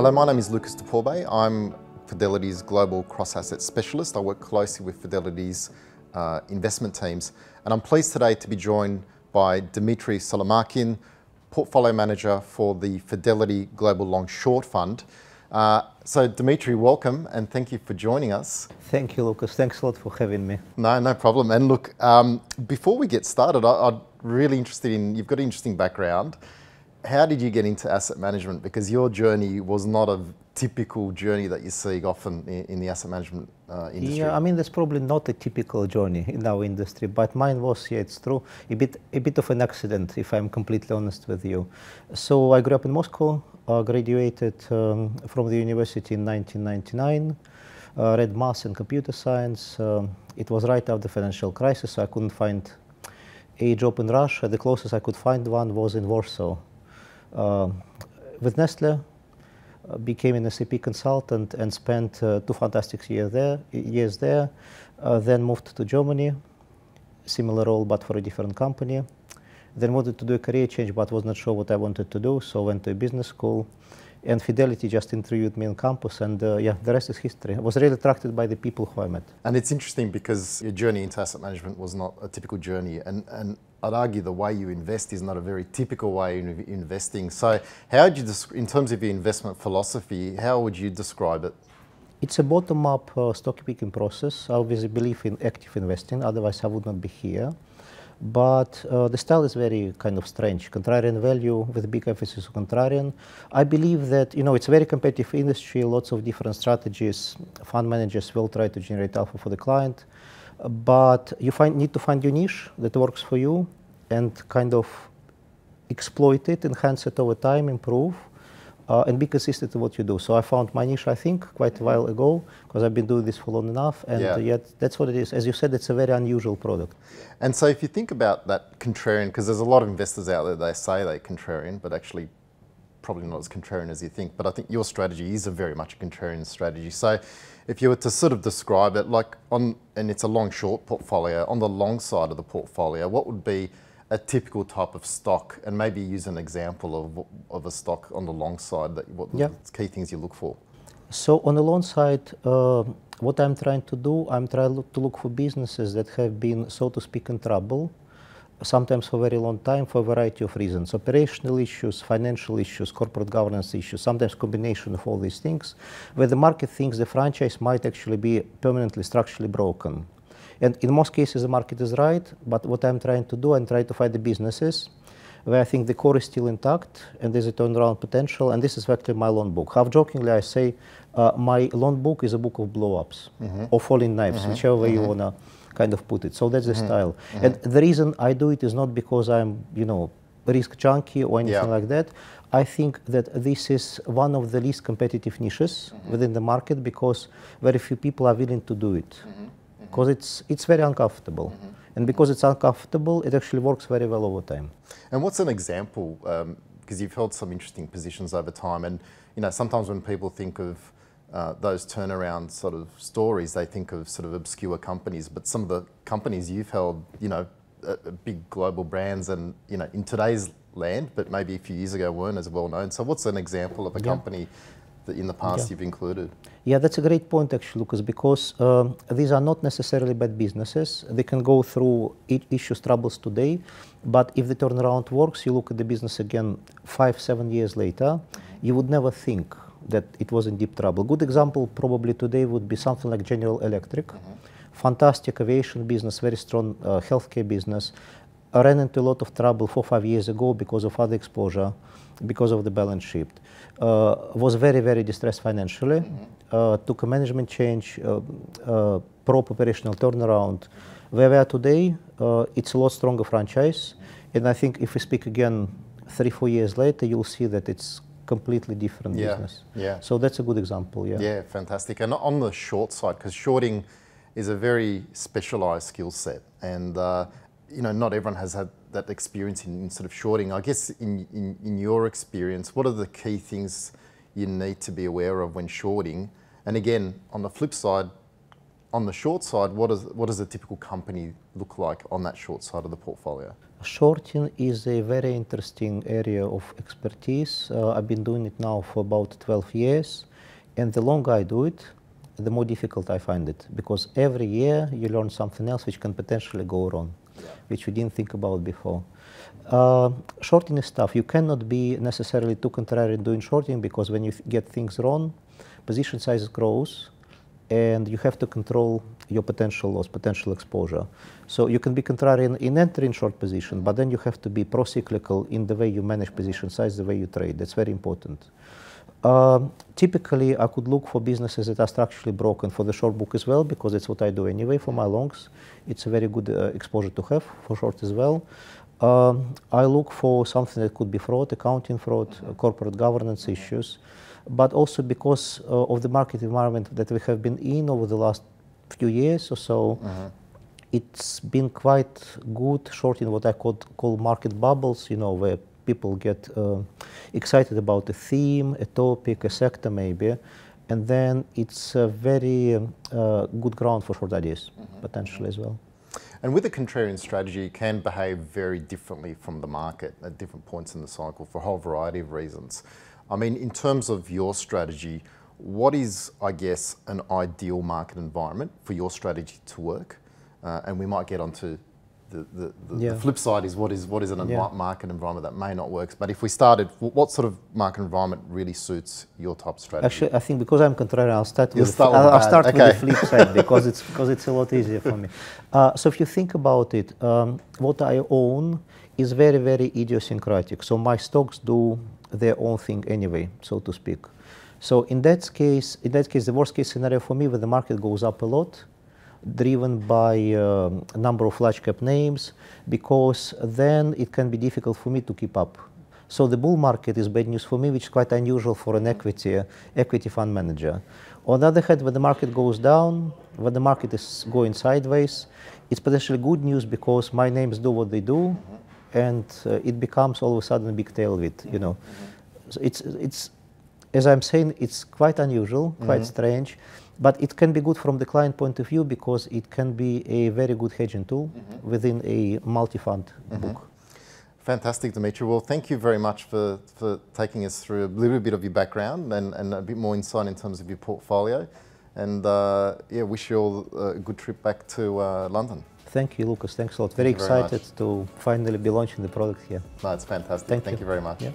Hello, my name is Lucas Deporbe. I'm Fidelity's Global Cross-Asset Specialist. I work closely with Fidelity's investment teams. And I'm pleased today to be joined by Dimitri Solomakin, Portfolio Manager for the Fidelity Global Long Short Fund. So Dimitri, welcome and thank you for joining us. Thank you, Lucas. Thanks a lot for having me. No problem. And look, before we get started, I'm really interested in, you've got an interesting background. How did you get into asset management? Because your journey was not a typical journey that you see often in the asset management industry. Yeah, I mean, that's probably not a typical journey in our industry, but mine was, yeah, it's true, a bit of an accident, if I'm completely honest with you. So I grew up in Moscow, graduated from the university in 1999, read maths and computer science. It was right after the financial crisis, so I couldn't find a job in Russia. The closest I could find one was in Warsaw. With Nestle, became an SAP consultant and spent 2 fantastic years there. Then moved to Germany, similar role but for a different company. Then wanted to do a career change but was not sure what I wanted to do, so went to a business school. And Fidelity just interviewed me on campus, and yeah, the rest is history. I was really attracted by the people who I met. And it's interesting because your journey into asset management was not a typical journey, and I'd argue the way you invest is not a very typical way of investing. So how would you, in terms of your investment philosophy, how would you describe it? It's a bottom-up stock picking process. I obviously believe in active investing, otherwise I would not be here. But the style is very kind of strange. Contrarian value with a big emphasis on contrarian. I believe that, you know, it's a very competitive industry, lots of different strategies. Fund managers will try to generate alpha for the client. But you need to find your niche that works for you and kind of exploit it, enhance it over time, improve, and be consistent in what you do. So I found my niche, I think, quite a while ago, because I've been doing this for long enough, and yet that's what it is. As you said, it's a very unusual product. And so if you think about that contrarian, because there's a lot of investors out there, they say they're contrarian, but actually probably not as contrarian as you think. But I think your strategy is very much a contrarian strategy. So if you were to sort of describe it, like and it's a long-short portfolio, on the long side of the portfolio, what would be a typical type of stock, and maybe use an example of a stock on the long side, that what the key things you look for? So on the long side, what I'm trying to do, I'm trying to look for businesses that have been, so to speak, in trouble, sometimes for a very long time, for a variety of reasons. Operational issues, financial issues, corporate governance issues, sometimes combination of all these things, where the market thinks the franchise might actually be permanently structurally broken. And in most cases, the market is right, but what I'm trying to do, I'm trying to find the businesses where I think the core is still intact and there's a turnaround potential, and this is actually my loan book. Half jokingly, I say my loan book is a book of blow-ups or falling knives, whichever way you want to kind of put it. So that's the style. And the reason I do it is not because I'm, you know, risk junkie or anything like that. I think that this is one of the least competitive niches within the market, because very few people are willing to do it. Because it's very uncomfortable. And because it's uncomfortable, it actually works very well over time. And what's an example, because you've held some interesting positions over time, and you know, sometimes when people think of those turnaround sort of stories, they think of sort of obscure companies, but some of the companies you've held, you know, big global brands, and you know, in today's land, but maybe a few years ago weren't as well known. So what's an example of a company that in the past you've included? Yeah, that's a great point actually, Lucas, because these are not necessarily bad businesses. They can go through issues, troubles today, but if the turnaround works, you look at the business again 5, 7 years later, you would never think that it was in deep trouble. Good example probably today would be something like General Electric. Fantastic aviation business, very strong healthcare business. I ran into a lot of trouble 4 or 5 years ago because of other exposure, because of the balance sheet. Was very, very distressed financially. Took a management change, proper operational turnaround. Where we are today, it's a lot stronger franchise. And I think if we speak again 3 or 4 years later, you'll see that it's completely different business. So that's a good example. Yeah, fantastic. And on the short side, because shorting is a very specialized skill set, and you know, not everyone has had that experience in sort of shorting. I guess in your experience, what are the key things you need to be aware of when shorting? And again, on the flip side, on the short side, what does a typical company look like on that short side of the portfolio? Shorting is a very interesting area of expertise. I've been doing it now for about 12 years, and the longer I do it, the more difficult I find it, because every year you learn something else which can potentially go wrong, which you didn't think about before. Shorting is tough. You cannot be necessarily too contrarian doing shorting, because when you get things wrong, position size grows, and you have to control your potential loss, potential exposure. So you can be contrarian in entering short position, but then you have to be pro-cyclical in the way you manage position size, the way you trade. That's very important. Typically, I could look for businesses that are structurally broken for the short book as well, because that's what I do anyway for my longs. It's a very good exposure to have for short as well. I look for something that could be fraud, accounting fraud, corporate governance issues, but also because of the market environment that we have been in over the last few years or so, it's been quite good shorting what I call market bubbles, you know, where people get excited about a theme, a topic, a sector maybe, and then it's a very good ground for short ideas, potentially as well. And with a contrarian strategy, you can behave very differently from the market at different points in the cycle for a whole variety of reasons. I mean, in terms of your strategy, what is, I guess, an ideal market environment for your strategy to work? And we might get onto the flip side is what is an market environment that may not work. But if we started, what sort of market environment really suits your type of strategy? Actually, I think because I'm contrarian, I'll start with the flip side because it's a lot easier for me. So if you think about it, what I own is very, very idiosyncratic. So my stocks do their own thing anyway, so to speak. So in that case, the worst case scenario for me, where the market goes up a lot, driven by a number of large cap names, because then it can be difficult for me to keep up. So the bull market is bad news for me, which is quite unusual for an equity fund manager. On the other hand, when the market goes down, when the market is going sideways, it's potentially good news because my names do what they do, and it becomes all of a sudden a big tailwind, you know. So it's as I'm saying, it's quite unusual, quite strange, but it can be good from the client point of view because it can be a very good hedging tool within a multi-fund book. Fantastic, Dimitri. Well, thank you very much for taking us through a little bit of your background and a bit more insight in terms of your portfolio. And yeah, wish you all a good trip back to London. Thank you, Lucas. Thanks a lot. Very excited to finally be launching the product here. No, it's fantastic. Thank you very much. Yeah.